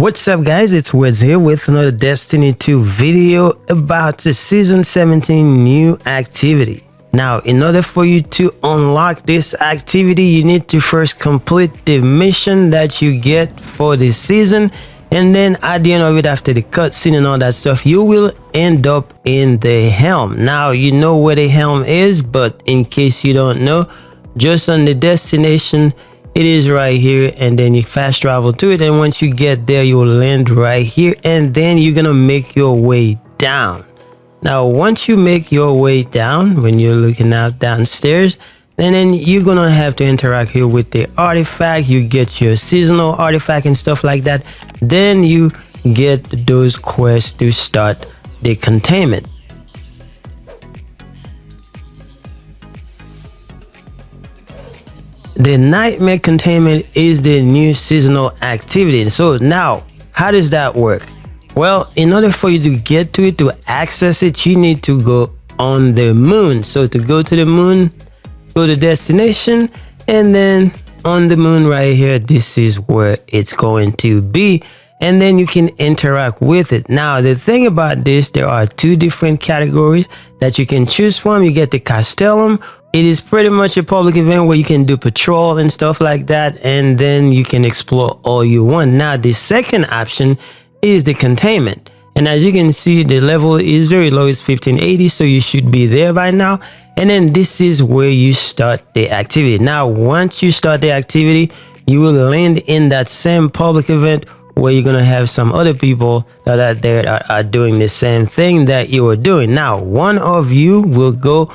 What's up guys, it's Wes here with another Destiny 2 video about the Season 17 new activity. Now, in order for you to unlock this activity, you need to first complete the mission that you get for the season, and then at the end of it, after the cutscene and all that stuff, you will end up in the helm. Now, you know where the helm is, but in case you don't know, just on the destination, it is right here, and then you fast travel to it, and once you get there, you'll land right here, and then you're gonna make your way down. Now, once you make your way down, when you're looking out downstairs, and then you're gonna have to interact here with the artifact. You get your seasonal artifact and stuff like that. Then you get those quests to start the containment. The Nightmare Containment is the new seasonal activity. So now, how does that work? Well, in order for you to get to it, to access it, you need to go on the moon. So to go to the moon, go to destination, and then on the moon right here, this is where it's going to be. And then you can interact with it. Now, the thing about this, there are two different categories that you can choose from. You get the Castellum. It is pretty much a public event where you can do patrol and stuff like that, and then you can explore all you want. Now, the second option is the Containment. And as you can see, the level is very low, it's 1580, so you should be there by now. And then this is where you start the activity. Now, once you start the activity, you will land in that same public event where you're gonna have some other people that are there that are doing the same thing that you are doing. Now, one of you will go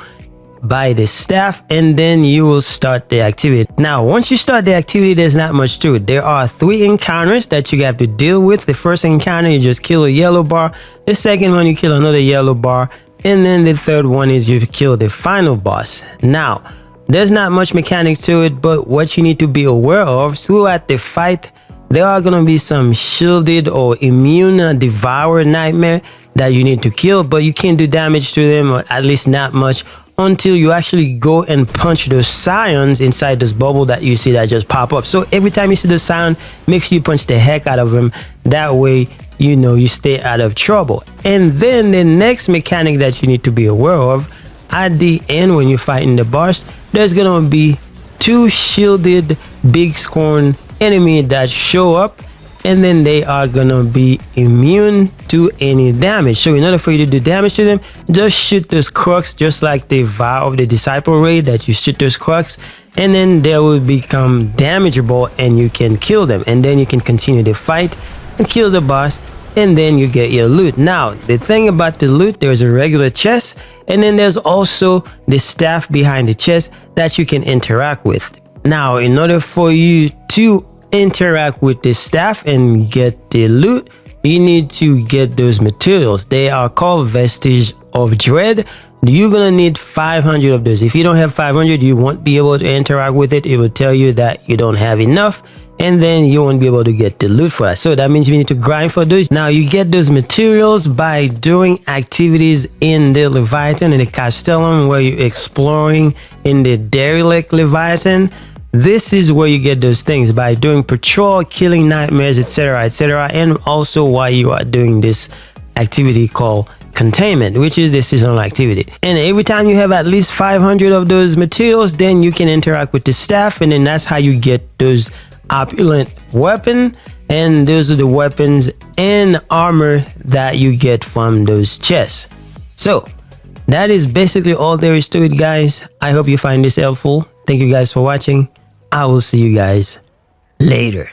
by the staff, and then you will start the activity. Now, once you start the activity, there's not much to it. There are 3 encounters that you have to deal with. The first encounter, you just kill a yellow bar. The second one, you kill another yellow bar. And then the third one is you kill the final boss. Now, there's not much mechanic to it, but what you need to be aware of throughout the fight, there are gonna be some shielded or immune devoured nightmare that you need to kill, but you can't do damage to them, or at least not much, until you actually go and punch those scions inside this bubble that you see that just pop up. So every time you see the scion, make sure you punch the heck out of them. That way, you know, you stay out of trouble. And then the next mechanic that you need to be aware of, at the end when you're fighting the boss, there's gonna be 2 shielded big scorn enemy that show up, and then they are gonna be immune to any damage. So in order for you to do damage to them, just shoot those crux, just like the vow of the disciple raid, that you shoot those crux, and then they will become damageable and you can kill them, and then you can continue the fight and kill the boss, and then you get your loot. Now, the thing about the loot, there's a regular chest, and then there's also the staff behind the chest that you can interact with. Now, in order for you to interact with the staff and get the loot, you need to get those materials. They are called Vestige of Dread. You're gonna need 500 of those. If you don't have 500, you won't be able to interact with it. It will tell you that you don't have enough, and then you won't be able to get the loot for that. So that means you need to grind for those. Now, you get those materials by doing activities in the Leviathan, in the Castellum, where you're exploring in the Derelict Leviathan. This is where you get those things by doing patrol, killing nightmares, etc., etc., and also while you are doing this activity called Containment, which is the seasonal activity. And every time you have at least 500 of those materials, then you can interact with the staff, and then that's how you get those opulent weapon, and those are the weapons and armor that you get from those chests. So that is basically all there is to it, guys. I hope you find this helpful. Thank you guys for watching. I will see you guys later.